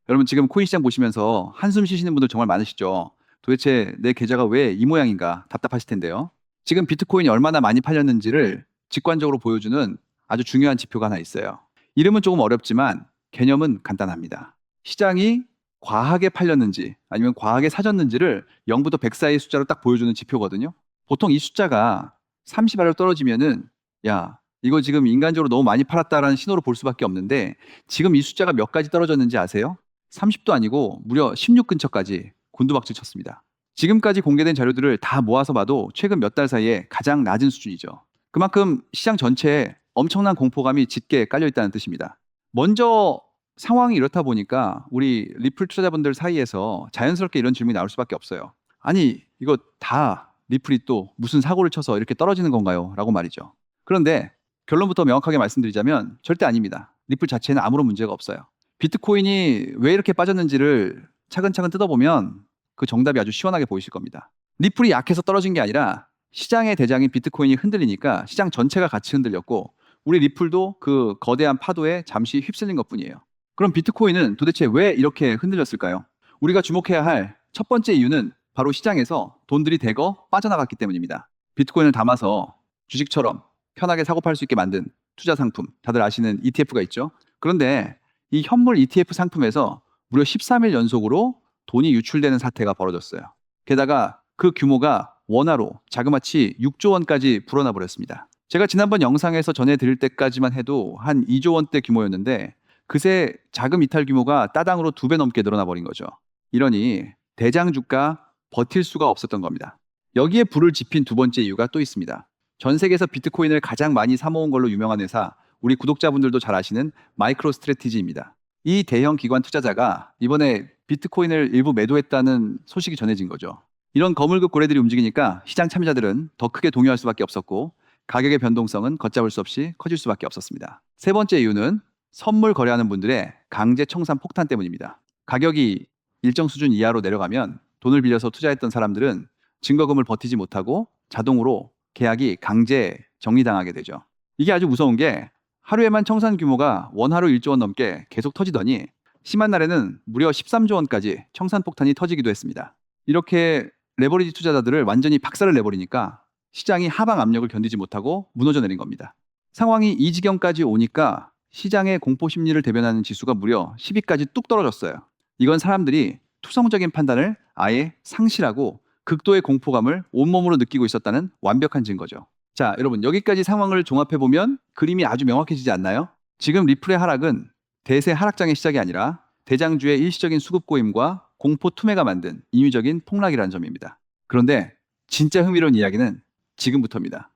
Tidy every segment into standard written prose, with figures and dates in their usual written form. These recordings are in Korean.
여러분 지금 코인 시장 보시면서 한숨 쉬시는 분들 정말 많으시죠? 도대체 내 계좌가 왜 이 모양인가 답답하실 텐데요. 지금 비트코인이 얼마나 많이 팔렸는지를 직관적으로 보여주는 아주 중요한 지표가 하나 있어요. 이름은 조금 어렵지만 개념은 간단합니다. 시장이 과하게 팔렸는지 아니면 과하게 사졌는지를 0부터 100 사이의 숫자로 딱 보여주는 지표거든요. 보통 이 숫자가 30 아래로 떨어지면은 야, 이거 지금 인간적으로 너무 많이 팔았다라는 신호로 볼 수밖에 없는데 지금 이 숫자가 몇 가지 떨어졌는지 아세요? 30도 아니고 무려 16 근처까지 곤두박질 쳤습니다. 지금까지 공개된 자료들을 다 모아서 봐도 최근 몇 달 사이에 가장 낮은 수준이죠. 그만큼 시장 전체에 엄청난 공포감이 짙게 깔려 있다는 뜻입니다. 먼저 상황이 이렇다 보니까 우리 리플 투자자분들 사이에서 자연스럽게 이런 질문이 나올 수밖에 없어요. 아니, 이거 다 리플이 또 무슨 사고를 쳐서 이렇게 떨어지는 건가요? 라고 말이죠. 그런데 결론부터 명확하게 말씀드리자면 절대 아닙니다. 리플 자체는 아무런 문제가 없어요. 비트코인이 왜 이렇게 빠졌는지를 차근차근 뜯어보면 그 정답이 아주 시원하게 보이실 겁니다. 리플이 약해서 떨어진 게 아니라 시장의 대장인 비트코인이 흔들리니까 시장 전체가 같이 흔들렸고 우리 리플도 그 거대한 파도에 잠시 휩쓸린 것뿐이에요. 그럼 비트코인은 도대체 왜 이렇게 흔들렸을까요? 우리가 주목해야 할 첫 번째 이유는 바로 시장에서 돈들이 대거 빠져나갔기 때문입니다. 비트코인을 담아서 주식처럼 편하게 사고 팔 수 있게 만든 투자 상품, 다들 아시는 ETF가 있죠. 그런데 이 현물 ETF 상품에서 무려 13일 연속으로 돈이 유출되는 사태가 벌어졌어요. 게다가 그 규모가 원화로 자그마치 6조 원까지 불어나 버렸습니다. 제가 지난번 영상에서 전해드릴 때까지만 해도 한 2조 원대 규모였는데 그새 자금 이탈 규모가 따당으로 2배 넘게 늘어나 버린 거죠. 이러니 대장 주가 버틸 수가 없었던 겁니다. 여기에 불을 지핀 두 번째 이유가 또 있습니다. 전 세계에서 비트코인을 가장 많이 사모은 걸로 유명한 회사, 우리 구독자분들도 잘 아시는 마이크로 스트래티지입니다. 이 대형 기관 투자자가 이번에 비트코인을 일부 매도했다는 소식이 전해진 거죠. 이런 거물급 고래들이 움직이니까 시장 참여자들은 더 크게 동요할 수밖에 없었고 가격의 변동성은 걷잡을 수 없이 커질 수밖에 없었습니다. 세 번째 이유는 선물 거래하는 분들의 강제 청산 폭탄 때문입니다. 가격이 일정 수준 이하로 내려가면 돈을 빌려서 투자했던 사람들은 증거금을 버티지 못하고 자동으로 계약이 강제 정리당하게 되죠. 이게 아주 무서운 게 하루에만 청산 규모가 원화로 1조 원 넘게 계속 터지더니 심한 날에는 무려 13조 원까지 청산 폭탄이 터지기도 했습니다. 이렇게 레버리지 투자자들을 완전히 박살을 내버리니까 시장이 하방 압력을 견디지 못하고 무너져 내린 겁니다. 상황이 이 지경까지 오니까 시장의 공포 심리를 대변하는 지수가 무려 10위까지 뚝 떨어졌어요. 이건 사람들이 투성적인 판단을 아예 상실하고 극도의 공포감을 온몸으로 느끼고 있었다는 완벽한 증거죠. 자, 여러분 여기까지 상황을 종합해보면 그림이 아주 명확해지지 않나요? 지금 리플의 하락은 대세 하락장의 시작이 아니라 대장주의 일시적인 수급 고임과 공포 투매가 만든 인위적인 폭락이라는 점입니다. 그런데 진짜 흥미로운 이야기는 지금부터입니다.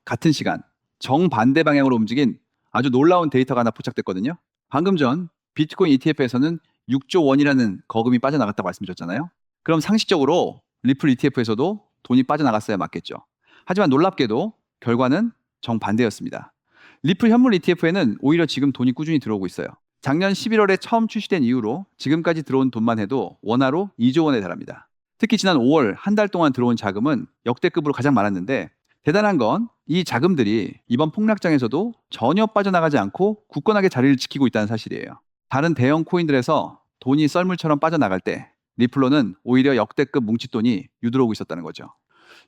같은 시간 정반대 방향으로 움직인 아주 놀라운 데이터가 하나 포착됐거든요. 방금 전 비트코인 ETF에서는 6조 원이라는 거금이 빠져나갔다고 말씀드렸잖아요. 그럼 상식적으로 리플 ETF에서도 돈이 빠져나갔어야 맞겠죠. 하지만 놀랍게도 결과는 정반대였습니다. 리플 현물 ETF에는 오히려 지금 돈이 꾸준히 들어오고 있어요. 작년 11월에 처음 출시된 이후로 지금까지 들어온 돈만 해도 원화로 2조 원에 달합니다. 특히 지난 5월 한 달 동안 들어온 자금은 역대급으로 가장 많았는데 대단한 건 이 자금들이 이번 폭락장에서도 전혀 빠져나가지 않고 굳건하게 자리를 지키고 있다는 사실이에요. 다른 대형 코인들에서 돈이 썰물처럼 빠져나갈 때 리플로는 오히려 역대급 뭉칫돈이 유들어오고 있었다는 거죠.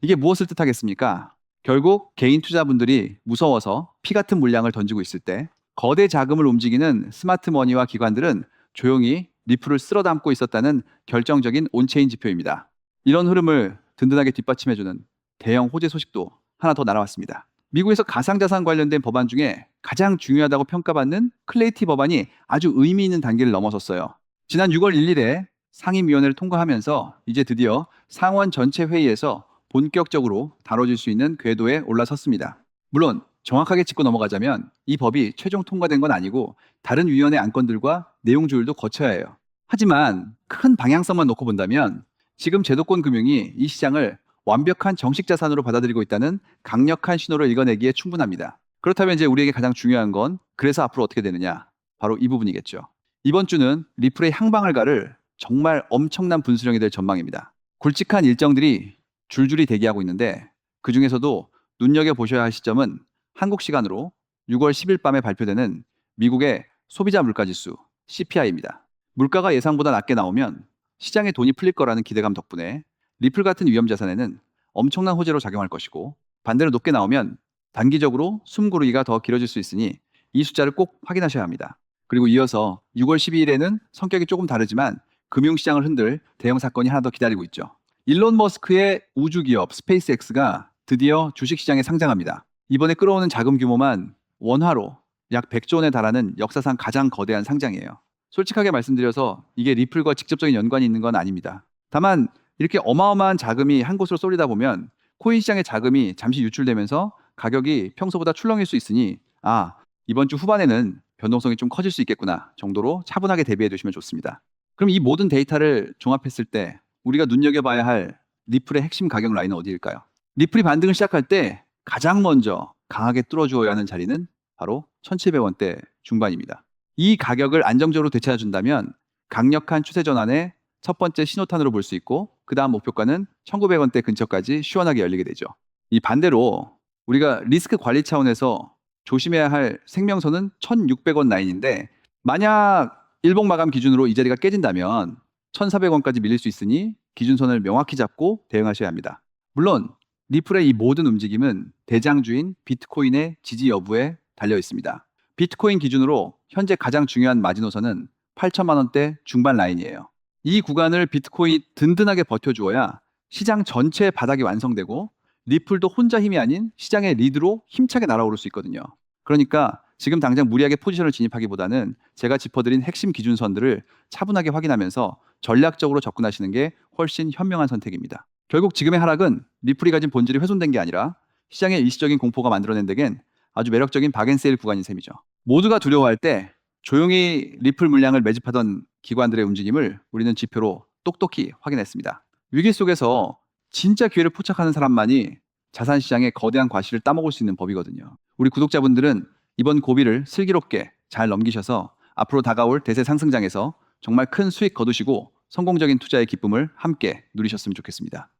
이게 무엇을 뜻하겠습니까? 결국 개인 투자분들이 무서워서 피 같은 물량을 던지고 있을 때 거대 자금을 움직이는 스마트 머니와 기관들은 조용히 리플을 쓸어 담고 있었다는 결정적인 온체인 지표입니다. 이런 흐름을 든든하게 뒷받침해주는 대형 호재 소식도 하나 더 날아왔습니다. 미국에서 가상자산 관련된 법안 중에 가장 중요하다고 평가받는 클레이티 법안이 아주 의미 있는 단계를 넘어섰어요. 지난 6월 1일에 상임위원회를 통과하면서 이제 드디어 상원 전체 회의에서 본격적으로 다뤄질 수 있는 궤도에 올라섰습니다. 물론 정확하게 짚고 넘어가자면 이 법이 최종 통과된 건 아니고 다른 위원회 안건들과 내용 조율도 거쳐야 해요. 하지만 큰 방향성만 놓고 본다면 지금 제도권 금융이 이 시장을 완벽한 정식 자산으로 받아들이고 있다는 강력한 신호를 읽어내기에 충분합니다. 그렇다면 이제 우리에게 가장 중요한 건 그래서 앞으로 어떻게 되느냐? 바로 이 부분이겠죠. 이번 주는 리플의 향방을 가를 정말 엄청난 분수령이 될 전망입니다. 굵직한 일정들이 줄줄이 대기하고 있는데 그 중에서도 눈여겨보셔야 할 시점은 한국 시간으로 6월 10일 밤에 발표되는 미국의 소비자 물가지수 CPI입니다. 물가가 예상보다 낮게 나오면 시장에 돈이 풀릴 거라는 기대감 덕분에 리플 같은 위험 자산에는 엄청난 호재로 작용할 것이고, 반대로 높게 나오면 단기적으로 숨 고르기가 더 길어질 수 있으니 이 숫자를 꼭 확인하셔야 합니다. 그리고 이어서 6월 12일에는 성격이 조금 다르지만 금융시장을 흔들 대형 사건이 하나 더 기다리고 있죠. 일론 머스크의 우주기업 스페이스X가 드디어 주식시장에 상장합니다. 이번에 끌어오는 자금 규모만 원화로 약 100조 원에 달하는 역사상 가장 거대한 상장이에요. 솔직하게 말씀드려서 이게 리플과 직접적인 연관이 있는 건 아닙니다. 다만 이렇게 어마어마한 자금이 한 곳으로 쏠리다 보면 코인 시장의 자금이 잠시 유출되면서 가격이 평소보다 출렁일 수 있으니 이번 주 후반에는 변동성이 좀 커질 수 있겠구나 정도로 차분하게 대비해 두시면 좋습니다. 그럼 이 모든 데이터를 종합했을 때 우리가 눈여겨봐야 할 리플의 핵심 가격 라인은 어디일까요? 리플이 반등을 시작할 때 가장 먼저 강하게 뚫어주어야 하는 자리는 바로 1,700원대 중반입니다. 이 가격을 안정적으로 되찾아준다면 강력한 추세 전환의 첫 번째 신호탄으로 볼 수 있고, 그 다음 목표가는 1,900원대 근처까지 시원하게 열리게 되죠. 이 반대로 우리가 리스크 관리 차원에서 조심해야 할 생명선은 1,600원 라인인데, 만약 일봉 마감 기준으로 이 자리가 깨진다면 1,400원까지 밀릴 수 있으니 기준선을 명확히 잡고 대응하셔야 합니다. 물론 리플의 이 모든 움직임은 대장주인 비트코인의 지지 여부에 달려 있습니다. 비트코인 기준으로 현재 가장 중요한 마지노선은 8천만 원대 중반 라인이에요. 이 구간을 비트코인이 든든하게 버텨주어야 시장 전체의 바닥이 완성되고 리플도 혼자 힘이 아닌 시장의 리드로 힘차게 날아오를 수 있거든요. 그러니까 지금 당장 무리하게 포지션을 진입하기보다는 제가 짚어드린 핵심 기준선들을 차분하게 확인하면서 전략적으로 접근하시는 게 훨씬 현명한 선택입니다. 결국 지금의 하락은 리플이 가진 본질이 훼손된 게 아니라 시장의 일시적인 공포가 만들어낸 데겐 아주 매력적인 박앤세일 구간인 셈이죠. 모두가 두려워할 때 조용히 리플 물량을 매집하던 기관들의 움직임을 우리는 지표로 똑똑히 확인했습니다. 위기 속에서 진짜 기회를 포착하는 사람만이 자산시장의 거대한 과실을 따먹을 수 있는 법이거든요. 우리 구독자분들은 이번 고비를 슬기롭게 잘 넘기셔서 앞으로 다가올 대세 상승장에서 정말 큰 수익 거두시고 성공적인 투자의 기쁨을 함께 누리셨으면 좋겠습니다.